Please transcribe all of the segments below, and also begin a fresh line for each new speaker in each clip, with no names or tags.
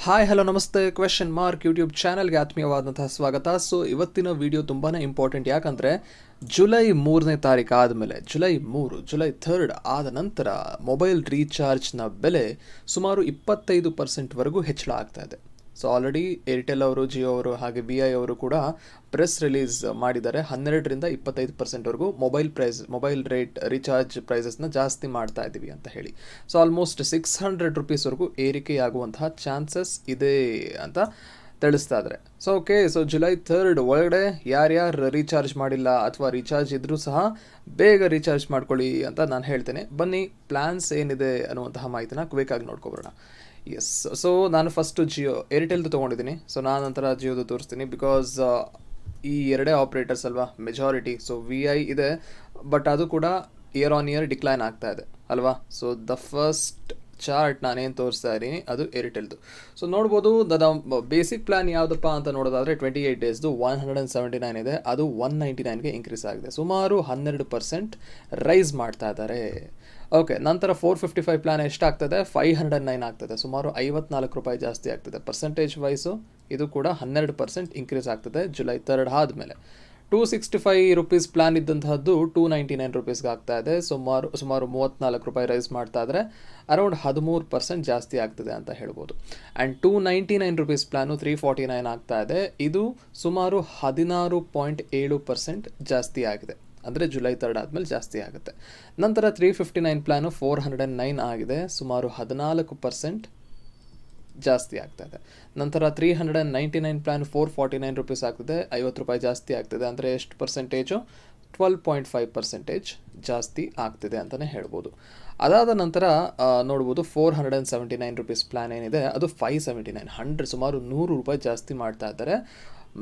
Hi hello ನಮಸ್ತೆ question mark YouTube ಚಾನಲ್ಗೆ ಆತ್ಮೀಯವಾದಂತಹ ಸ್ವಾಗತ. ಸೊ ಇವತ್ತಿನ ವಿಡಿಯೋ ತುಂಬಾ ಇಂಪಾರ್ಟೆಂಟ್. ಯಾಕಂದರೆ ಜುಲೈ 3ನೇ ತಾರೀಕು ಆದಮೇಲೆ ಜುಲೈ 3 ಆದ ನಂತರ ಮೊಬೈಲ್ ರೀಚಾರ್ಜ್ನ ಬೆಲೆ ಸುಮಾರು 25%ವರೆಗೂ ಹೆಚ್ಚಳ ಆಗ್ತಾ ಇದೆ. ಸೊ ಆಲ್ರೆಡಿ ಏರ್ಟೆಲ್ ಅವರು, ಜಿಯೋ ಅವರು ಹಾಗೆ ವಿ ಐ ಅವರು ಕೂಡ ಪ್ರೆಸ್ ರಿಲೀಸ್ ಮಾಡಿದ್ದಾರೆ. 12ರಿಂದ 25%ವರೆಗೂ ಮೊಬೈಲ್ ರೇಟ್ ರೀಚಾರ್ಜ್ ಪ್ರೈಸಸ್ನ ಜಾಸ್ತಿ ಮಾಡ್ತಾ ಇದ್ದೀವಿ ಅಂತ ಹೇಳಿ. ಸೊ ಆಲ್ಮೋಸ್ಟ್ ₹600ವರೆಗೂ ಏರಿಕೆಯಾಗುವಂತಹ ಚಾನ್ಸಸ್ ಇದೆ ಅಂತ ತಿಳಿಸ್ತಾ ಇದ್ದಾರೆ. ಸೊ ಜುಲೈ 3 ಒಳಗಡೆ ಯಾರ್ಯಾರು ರೀಚಾರ್ಜ್ ಮಾಡಿಲ್ಲ ಅಥವಾ ರೀಚಾರ್ಜ್ ಇದ್ರೂ ಸಹ ಬೇಗ ರೀಚಾರ್ಜ್ ಮಾಡ್ಕೊಳ್ಳಿ ಅಂತ ನಾನು ಹೇಳ್ತೇನೆ. ಬನ್ನಿ ಪ್ಲ್ಯಾನ್ಸ್ ಏನಿದೆ ಅನ್ನುವಂತಹ ಮಾಹಿತಿನ ಕ್ವಿಕ್ಕಾಗಿ ನೋಡ್ಕೊಬರೋಣ. ಎಸ್, ಸೊ ನಾನು ಫಸ್ಟು ಏರ್ಟೆಲ್ದು ತೊಗೊಂಡಿದ್ದೀನಿ. ಸೊ ನಾನು ನಂತರ ಜಿಯೋದು ತೋರಿಸ್ತೀನಿ. ಬಿಕಾಸ್ ಈ ಎರಡೇ ಆಪ್ರೇಟರ್ಸ್ ಅಲ್ವಾ ಮೆಜಾರಿಟಿ. ಸೊ ವಿ ಐ ಇದೆ, ಬಟ್ ಅದು ಕೂಡ ಇಯರ್ ಆನ್ ಇಯರ್ ಡಿಕ್ಲೈನ್ ಆಗ್ತಾ ಇದೆ ಅಲ್ವಾ. ಸೊ ದ ಫಸ್ಟ್ ಚಾರ್ಟ್ ನಾನೇನು ತೋರಿಸ್ತಾ ಇದ್ದೀನಿ ಅದು ಏರ್ಟೆಲ್ದು. ಸೊ ನೋಡ್ಬೋದು, ನನ್ನ ಬೇಸಿಕ್ ಪ್ಲ್ಯಾನ್ ಯಾವುದಪ್ಪ ಅಂತ ನೋಡೋದಾದರೆ 28 ಡೇಸ್ದು 179 ಇದೆ, ಅದು 199ಗೆ ಇನ್ಕ್ರೀಸ್ ಆಗಿದೆ. ಸುಮಾರು 12% ರೈಸ್ ಮಾಡ್ತಾ ಇದ್ದಾರೆ. ಓಕೆ, ನಂತರ 455 ಪ್ಲ್ಯಾನ್ ಎಷ್ಟಾಗ್ತದೆ? 509 ಆಗ್ತದೆ. ಸುಮಾರು ₹54 ಜಾಸ್ತಿ ಆಗ್ತದೆ. ಪರ್ಸೆಂಟೇಜ್ ವೈಸು ಇದು ಕೂಡ 12% ಇನ್ಕ್ರೀಸ್ ಆಗ್ತದೆ ಜುಲೈ 3 ಆದಮೇಲೆ. ₹265 ಪ್ಲ್ಯಾನ್ ಇದ್ದಂತಹದ್ದು ₹299 ಆಗ್ತಾ ಇದೆ. ಸುಮಾರು ₹34 ರೈಸ್ ಮಾಡ್ತಾ ಇದ್ರೆ ಅರೌಂಡ್ 13% ಜಾಸ್ತಿ ಆಗ್ತದೆ ಅಂತ ಹೇಳ್ಬೋದು. ಆ್ಯಂಡ್ ₹299 ಪ್ಲ್ಯಾನು 349 ಆಗ್ತಾ ಇದೆ. ಇದು ಸುಮಾರು 16.7% ಜಾಸ್ತಿ ಆಗಿದೆ. ಅಂದರೆ ಜುಲೈ 3 ಆದಮೇಲೆ ಜಾಸ್ತಿ ಆಗುತ್ತೆ. ನಂತರ 359 ಪ್ಲ್ಯಾನು 409 ಆಗಿದೆ. ಸುಮಾರು 14% ಜಾಸ್ತಿ ಆಗ್ತಾ ಇದೆ. ನಂತರ 399 ಪ್ಲ್ಯಾನ್ ₹449 ಆಗ್ತದೆ, ₹50 ಜಾಸ್ತಿ ಆಗ್ತದೆ. ಅಂದರೆ ಎಷ್ಟು ಪರ್ಸೆಂಟೇಜು? 12.5% ಜಾಸ್ತಿ ಆಗ್ತಿದೆ ಅಂತಲೇ ಹೇಳ್ಬೋದು. ಅದಾದ ನಂತರ ನೋಡ್ಬೋದು ₹479 ಪ್ಲ್ಯಾನ್ ಏನಿದೆ ಅದು 579 ಸುಮಾರು ₹100 ಜಾಸ್ತಿ ಮಾಡ್ತಾ ಇದ್ದಾರೆ.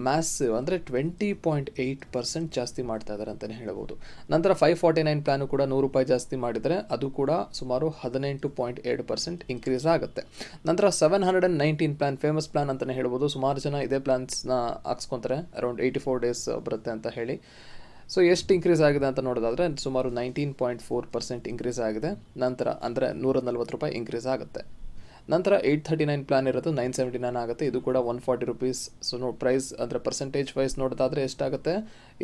ಮ್ಯಾಸಿವ್ ಅಂದರೆ 20.8% ಜಾಸ್ತಿ ಮಾಡ್ತಾ ಇದ್ದಾರೆ ಅಂತಲೇ ಹೇಳ್ಬೋದು. ನಂತರ 549 ಪ್ಲ್ಯಾನು ಕೂಡ ₹100 ಜಾಸ್ತಿ ಮಾಡಿದರೆ ಅದು ಕೂಡ ಸುಮಾರು 18.7% ಇನ್ಕ್ರೀಸ್ ಆಗುತ್ತೆ. ನಂತರ 719 ಪ್ಲ್ಯಾನ್ ಫೇಮಸ್ ಪ್ಲ್ಯಾನ್ ಅಂತಲೇ ಹೇಳ್ಬೋದು. ಸುಮಾರು ಜನ ಇದೇ ಪ್ಲ್ಯಾನ್ಸ್ನ ಹಾಕ್ಸ್ಕೊತಾರೆ. ಅರೌಂಡ್ 84 ಡೇಸ್ ಬರುತ್ತೆ ಅಂತ ಹೇಳಿ. ಸೊ ಎಷ್ಟು ಇನ್ಕ್ರೀಸ್ ಆಗಿದೆ ಅಂತ ನೋಡೋದಾದರೆ ಸುಮಾರು 19.4% ಇನ್ಕ್ರೀಸ್ ಆಗಿದೆ. ನಂತರ ಅಂದರೆ ₹140 ಇನ್ಕ್ರೀಸ್ ಆಗುತ್ತೆ. ನಂತರ 839 ಪ್ಲ್ಯಾನ್ ಇರೋದು 979 ಆಗುತ್ತೆ. ಇದು ಕೂಡ ₹140. ಸೊ ಪ್ರೈಸ್ ಅಂದರೆ ಪರ್ಸೆಂಟೇಜ್ ವೈಸ್ ನೋಡೋದಾದರೆ ಎಷ್ಟಾಗುತ್ತೆ?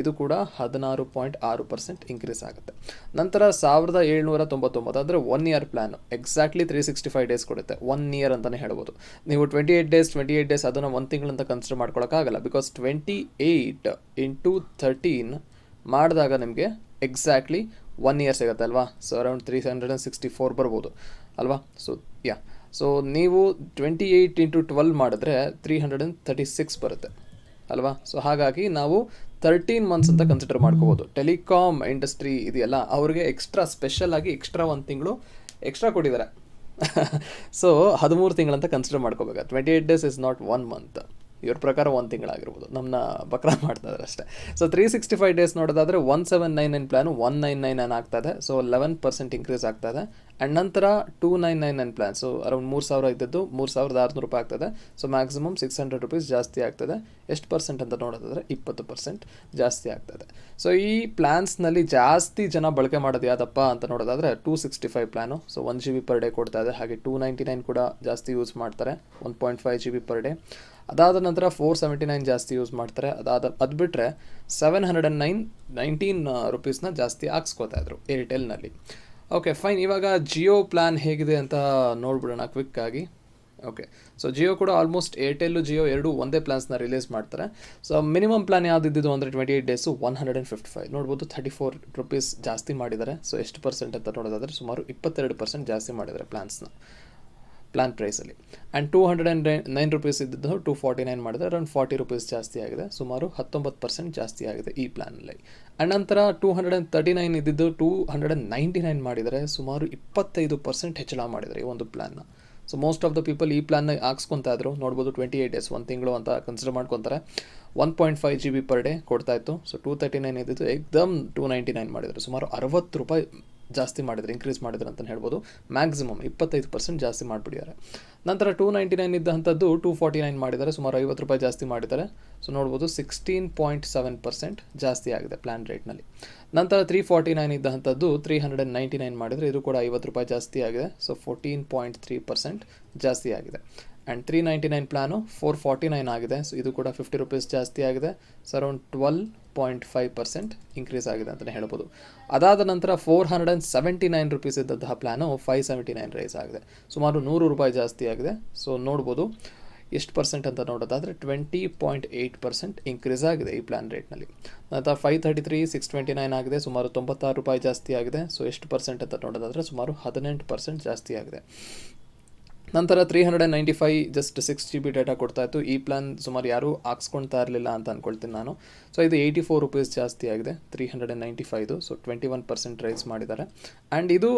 ಇದು ಕೂಡ 16.6% ಇನ್ಕ್ರೀಸ್ ಆಗುತ್ತೆ. ನಂತರ 1799 ಅಂದರೆ 1 ಇಯರ್ ಪ್ಲ್ಯಾನು ಎಕ್ಸಾಕ್ಟ್ಲಿ 365 ಡೇಸ್ ಕೊಡುತ್ತೆ. 1 ಇಯರ್ ಅಂತಲೇ ಹೇಳ್ಬೋದು. ನೀವು 28 ಡೇಸ್ ಅದನ್ನು 1 ತಿಂಗಳಂತ ಕನ್ಸಿಡರ್ ಮಾಡ್ಕೊಳಕ್ಕಾಗಲ್ಲ. ಬಿಕಾಸ್ 28 ಇಂಟು 13 ಮಾಡಿದಾಗ ನಿಮಗೆ ಎಕ್ಸಾಕ್ಟ್ಲಿ 1 ಇಯರ್ ಸಿಗುತ್ತೆ ಅಲ್ವಾ. ಸೊ ಅರೌಂಡ್ 364 ಬರ್ಬೋದು ಅಲ್ವಾ. ಸೊ ನೀವು 28 ಇಂಟು 12 ಮಾಡಿದ್ರೆ 336 ಬರುತ್ತೆ ಅಲ್ವಾ. ಸೊ ಹಾಗಾಗಿ ನಾವು 13 ಮಂತ್ಸ್ ಅಂತ ಕನ್ಸಿಡರ್ ಮಾಡ್ಕೋಬೋದು. ಟೆಲಿಕಾಮ್ ಇಂಡಸ್ಟ್ರಿ ಇದೆಯಲ್ಲ ಅವ್ರಿಗೆ ಸ್ಪೆಷಲ್ ಆಗಿ 1 ತಿಂಗಳು ಎಕ್ಸ್ಟ್ರಾ ಕೊಟ್ಟಿದ್ದಾರೆ. ಸೊ 13 ತಿಂಗಳಂತ ಕನ್ಸಿಡರ್ ಮಾಡ್ಕೋಬೇಕು. 28 ಡೇಸ್ ಇಸ್ ನಾಟ್ 1 ಮಂತ್. ಇವ್ರ ಪ್ರಕಾರ 1 ತಿಂಗಳಾಗಿರ್ಬೋದು. ನಮ್ಮನ್ನ ಬಕ್ರ ಮಾಡ್ತಾ ಇದ್ದಾರೆ ಅಷ್ಟೇ. ಸೊ 365 ಡೇಸ್ ನೋಡೋದಾದರೆ 1799 ಪ್ಲ್ಯಾನು 199 ಆಗ್ತಾ ಇದೆ. ಸೊ 11% ಇನ್ಕ್ರೀಸ್ ಆಗ್ತಾ ಇದೆ. ಆ್ಯಂಡ್ ನಂತರ 299 ಪ್ಲ್ಯಾನ್, ಸೊ ಅರೌಂಡ್ 3000 ಇದ್ದದ್ದು ₹3600 ಆಗ್ತದೆ. ಸೊ ಮ್ಯಾಕ್ಸಿಮಮ್ ₹600 ಜಾಸ್ತಿ ಆಗ್ತದೆ. ಎಷ್ಟು ಪರ್ಸೆಂಟ್ ಅಂತ ನೋಡೋದಾದರೆ 20% ಜಾಸ್ತಿ ಆಗ್ತದೆ. ಸೊ ಈ ಪ್ಲ್ಯಾನ್ಸ್ನಲ್ಲಿ ಜಾಸ್ತಿ ಜನ ಬಳಕೆ ಮಾಡೋದು ಯಾವುದಪ್ಪ ಅಂತ ನೋಡೋದಾದರೆ 265 plan. So 1 GB per day ಕೊಡ್ತಾ ಇದೆ. ಹಾಗೆ 299 ಕೂಡ ಜಾಸ್ತಿ ಯೂಸ್ ಮಾಡ್ತಾರೆ, 1.5 GB ಪರ್ ಡೇ. ಅದಾದ ನಂತರ 479 ಜಾಸ್ತಿ ಯೂಸ್ ಮಾಡ್ತಾರೆ. ಅದು ಬಿಟ್ಟರೆ 719 ಜಾಸ್ತಿ ಹಾಕ್ಸ್ಕೋತಾ ಇದ್ರು ಏರ್ಟೆಲ್ನಲ್ಲಿ. Okay fine. ಇವಾಗ ಜಿಯೋ ಪ್ಲ್ಯಾನ್ ಹೇಗಿದೆ ಅಂತ ನೋಡ್ಬಿಡೋಣ ಕ್ವಿಕ್ಕಾಗಿ. ಓಕೆ, ಸೊ ಜಿಯೋ ಕೂಡ ಆಲ್ಮೋಸ್ಟ್ ಏರ್ಟೆಲ್ಲು ಜಿಯೋ ಎರಡೂ ಒಂದೇ ಪ್ಲ್ಯಾನ್ಸ್ನ ರಿಲೀಸ್ ಮಾಡ್ತಾರೆ. ಸೊ ಮಿನಿಮಮ್ ಪ್ಲ್ಯಾನ್ ಯಾವುದಿದ್ದು ಅಂದರೆ 28 ಡೇಸು 155 ನೋಡ್ಬೋದು. ₹34 ಜಾಸ್ತಿ ಮಾಡಿದ್ದಾರೆ. ಸೊ ಎಷ್ಟು ಪರ್ಸೆಂಟ್ ಅಂತ ನೋಡೋದಾದರೆ ಸುಮಾರು 22% ಜಾಸ್ತಿ ಮಾಡಿದ್ದಾರೆ ಪ್ಲ್ಯಾನ್ ಪ್ರೈಸಲ್ಲಿ. ಆ್ಯಂಡ್ ₹209 ಇದ್ದಿದ್ದು $249 ಮಾಡಿದ್ರೆ ಅರೌಂಡ್ ₹40 ಜಾಸ್ತಿ ಆಗಿದೆ. ಸುಮಾರು 19% ಜಾಸ್ತಿ ಆಗಿದೆ ಈ ಪ್ಲ್ಯಾನಲ್ಲಿ. ಆ್ಯಂಡ್ ನಂತರ 239 ಇದ್ದಿದ್ದು $299 ಮಾಡಿದರೆ ಸುಮಾರು 25% ಹೆಚ್ಚಳ ಮಾಡಿದ್ದಾರೆ ಈ ಒಂದು ಪ್ಲ್ಯಾನ್ನ. So most of the people ಈ ಪ್ಲ್ಯಾನ್ನ ಹಾಕ್ಸ್ಕೊತಾ ಇದ್ರು. ನೋಡ್ಬೋದು 28 ಡೇಸ್ 1 ತಿಂಗಳು ಅಂತ ಕನ್ಸಿಡರ್ ಮಾಡ್ಕೊತಾರೆ. 1.5 GB ಪರ್ ಡೇ ಕೊಡ್ತಾಯಿತ್ತು. ಸೊ 239 ಇದ್ದಿದ್ದು ಏಕ್ದಮ್ 299 ಮಾಡಿದ್ದಾರೆ. ಸುಮಾರು ₹60 ಜಾಸ್ತಿ ಮಾಡಿದರೆ, ಇನ್ಕ್ರೀಸ್ ಮಾಡಿದ್ರೆ ಅಂತಲೇ ಹೇಳ್ಬೋದು. ಮ್ಯಾಕ್ಸಿಮಮ್ 25% ಜಾಸ್ತಿ ಮಾಡಿಬಿಟ್ಟಿದ್ದಾರೆ. ನಂತರ 299 ಇದ್ದಂಥದ್ದು 249 ಮಾಡಿದ್ದಾರೆ. ಸುಮಾರು ₹50 ಜಾಸ್ತಿ ಮಾಡಿದ್ದಾರೆ. ಸೊ ನೋಡ್ಬೋದು 16.7% ಜಾಸ್ತಿ ಆಗಿದೆ ಪ್ಲ್ಯಾನ್ ರೇಟ್ನಲ್ಲಿ. ನಂತರ 349 ಇದ್ದಂಥದ್ದು 399 ಮಾಡಿದರೆ ಇದು ಕೂಡ ₹50 ಜಾಸ್ತಿ ಆಗಿದೆ. ಸೊ 14.3% ಜಾಸ್ತಿ ಆಗಿದೆ. ಆ್ಯಂಡ್ 399 ಪ್ಲ್ಯಾನು 449 ಆಗಿದೆ. ಸೊ ಇದು ಕೂಡ 50 ರುಪೀಸ್ ಜಾಸ್ತಿ ಆಗಿದೆ. ಸೊ ಅರೌಂಡ್ 12.5% ಇನ್ಕ್ರೀಸ್ ಆಗಿದೆ ಅಂತಲೇ ಹೇಳ್ಬೋದು. ಅದಾದ ನಂತರ 479 ರುಪೀಸ್ ಇದ್ದಂತಹ ಪ್ಲ್ಯಾನು 579 ರೈಸ್ ಆಗಿದೆ. ಸುಮಾರು 100 ರೂಪಾಯಿ ಜಾಸ್ತಿ ಆಗಿದೆ. ಸೊ ನೋಡ್ಬೋದು ಎಷ್ಟು ಪರ್ಸೆಂಟ್ ಅಂತ ನೋಡೋದಾದರೆ 20.8% ಇನ್ಕ್ರೀಸ್ ಆಗಿದೆ ಈ ಪ್ಲ್ಯಾನ್ ರೇಟ್ನಲ್ಲಿ. ನಂತರ 533 629 ಆಗಿದೆ. ಸುಮಾರು 96 ರೂಪಾಯಿ ಜಾಸ್ತಿ ಆಗಿದೆ. ಸೊ ಎಷ್ಟು ಪರ್ಸೆಂಟ್ ಅಂತ ನೋಡೋದಾದರೆ ಸುಮಾರು 18% ಜಾಸ್ತಿ ಆಗಿದೆ. ನಂತರ 395 ಜಸ್ಟ್ 6 GB ಡೇಟಾ ಕೊಡ್ತಾಯಿತ್ತು. ಈ ಪ್ಲ್ಯಾನ್ ಸುಮಾರು ಯಾರೂ ಹಾಕ್ಸ್ಕೊಳ್ತಾ ಇರಲಿಲ್ಲ ಅಂತ ಅಂದ್ಕೊಳ್ತೀನಿ ನಾನು. ಸೊ ಇದು 84 ರುಪೀಸ್ ಜಾಸ್ತಿ ಆಗಿದೆ 395. ಸೊ 21% ರೈಸ್ ಮಾಡಿದ್ದಾರೆ. ಆ್ಯಂಡ್ ಇದು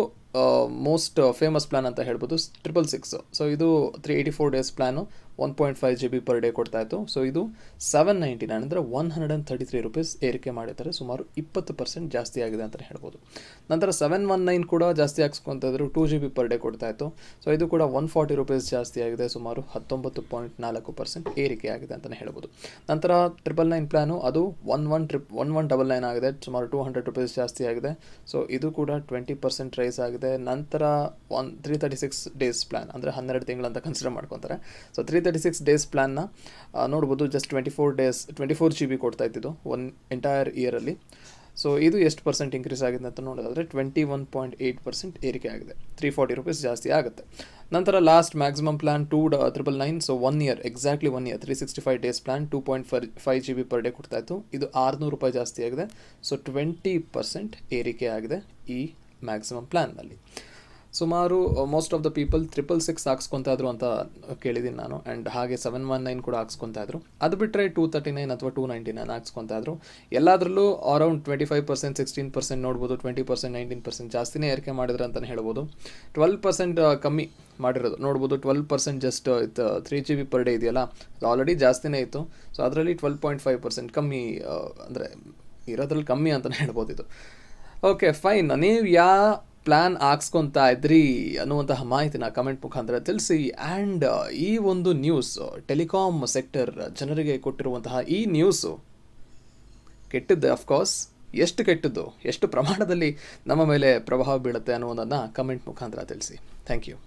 ಮೋಸ್ಟ್ ಫೇಮಸ್ ಪ್ಲ್ಯಾನ್ ಅಂತ ಹೇಳ್ಬೋದು 666. ಸೊ ಇದು 384 days plan 1.5 GB per day ಕೊಡ್ತಾಯಿತ್ತು. ಸೊ ಇದು 799 ಅಂದರೆ 133 ರುಪೀಸ್ ಏರಿಕೆ ಮಾಡಿದ್ದಾರೆ. ಸುಮಾರು 20% ಜಾಸ್ತಿ ಆಗಿದೆ ಅಂತಲೇ ಹೇಳ್ಬೋದು. ನಂತರ 719 ಕೂಡ ಜಾಸ್ತಿ ಹಾಕ್ಸ್ಕೊತಾ ಇದ್ರು 2 GB ಪರ್ ಡೇ ಕೊಡ್ತಾಯಿತ್ತು. ಸೊ ಇದು ಕೂಡ 140 ರುಪೀಸ್ ಜಾಸ್ತಿ ಆಗಿದೆ. ಸುಮಾರು 19.4% ಏರಿಕೆ ಆಗಿದೆ ಅಂತಲೇ ಹೇಳ್ಬೋದು. ನಂತರ 999 ಪ್ಲ್ಯಾನು ಅದು 1199 ಆಗಿದೆ. ಸುಮಾರು 200 ರುಪೀಸ್ ಜಾಸ್ತಿ ಆಗಿದೆ. ಸೊ ಇದು ಕೂಡ 20% ರೈಸ್ ಆಗಿದೆ. ನಂತರ 336 ಡೇಸ್ ಪ್ಲ್ಯಾನ್ ಅಂದರೆ 12 ತಿಂಗಳಂತ ಕನ್ಸಿಡರ್ ಮಾಡ್ಕೊತಾರೆ. ಸೊ 336 ಡೇಸ್ ಪ್ಲ್ಯಾನ್ನ ನೋಡ್ಬೋದು ಜಸ್ಟ್ 24 GB ಕೊಡ್ತಾ ಇದ್ದಿದ್ದು ಎಂಟೈರ್ ಇಯರಲ್ಲಿ. ಸೊ ಇದು ಎಷ್ಟು ಪರ್ಸೆಂಟ್ ಇನ್ಕ್ರೀಸ್ ಆಗಿದೆ ಅಂತ ನೋಡೋದಾದರೆ 21.8% ಏರಿಕೆ ಆಗಿದೆ. 340 ರುಪೀಸ್ ಜಾಸ್ತಿ ಆಗುತ್ತೆ. ನಂತರ last maximum plan 299. So 1 year exactly 1 year 365 days plan 2.5 GB per day ಕೊಡ್ತಾಯಿತ್ತು. ಇದು 600 ರೂಪಾಯಿ ಜಾಸ್ತಿ ಆಗಿದೆ. ಸೊ 20% ಏರಿಕೆ ಆಗಿದೆ ಈ ಮ್ಯಾಕ್ಸಿಮಮ್ ಪ್ಲ್ಯಾನ್ನಲ್ಲಿ. ಸುಮಾರು ಮೋಸ್ಟ್ ಆಫ್ ದ ಪೀಪಲ್ 666 ಹಾಕ್ಸ್ಕೊತಾ ಇದ್ರು ಅಂತ ಕೇಳಿದ್ದೀನಿ ನಾನು. ಆ್ಯಂಡ್ ಹಾಗೆ 719 ಕೂಡ ಹಾಕ್ಸ್ಕೊತಾ ಇದ್ರು. ಅದು ಬಿಟ್ಟರೆ 239 ಅಥವಾ 299 ಹಾಕ್ಸ್ಕೊತಾ ಇದ್ರು. ಎಲ್ಲದರಲ್ಲೂ ಅರೌಂಡ್ 25% 16% ನೋಡ್ಬೋದು. 20% 19% ಜಾಸ್ತಿನೇ ಏರಿಕೆ ಮಾಡಿದ್ರು ಅಂತಲೇ ಹೇಳ್ಬೋದು. 12% ಕಮ್ಮಿ ಮಾಡಿರೋದು ನೋಡ್ಬೋದು. 12% ಜಸ್ಟ್ 3 GB ಪರ್ ಡೇ ಇದೆಯಲ್ಲ ಅದು ಆಲ್ರೆಡಿ ಜಾಸ್ತಿನೇ ಇತ್ತು. ಸೊ ಅದರಲ್ಲಿ 12.5% ಕಮ್ಮಿ ಅಂದರೆ ಇರೋದ್ರಲ್ಲಿ ಕಮ್ಮಿ ಅಂತಲೇ ಹೇಳ್ಬೋದು ಇದು. Okay fine. ನೀವು ಯಾವ ಪ್ಲ್ಯಾನ್ ಹಾಕ್ಸ್ಕೊತಾ ಇದ್ರಿ ಅನ್ನುವಂತಹ ಮಾಹಿತಿನ ಕಮೆಂಟ್ ಮುಖಾಂತರ ತಿಳಿಸಿ. ಆ್ಯಂಡ್ ಈ ಒಂದು ನ್ಯೂಸ್ ಟೆಲಿಕಾಮ್ ಸೆಕ್ಟರ್ ಜನರಿಗೆ ಕೊಟ್ಟಿರುವಂತಹ ಈ ನ್ಯೂಸು ಕೆಟ್ಟದ್ದು ಅಫ್ಕೋರ್ಸ್. ಎಷ್ಟು ಕೆಟ್ಟದ್ದು, ಎಷ್ಟು ಪ್ರಮಾಣದಲ್ಲಿ ನಮ್ಮ ಮೇಲೆ ಪ್ರಭಾವ ಬೀಳುತ್ತೆ ಅನ್ನೋದನ್ನು ಕಮೆಂಟ್ ಮುಖಾಂತರ ತಿಳಿಸಿ. Thank you.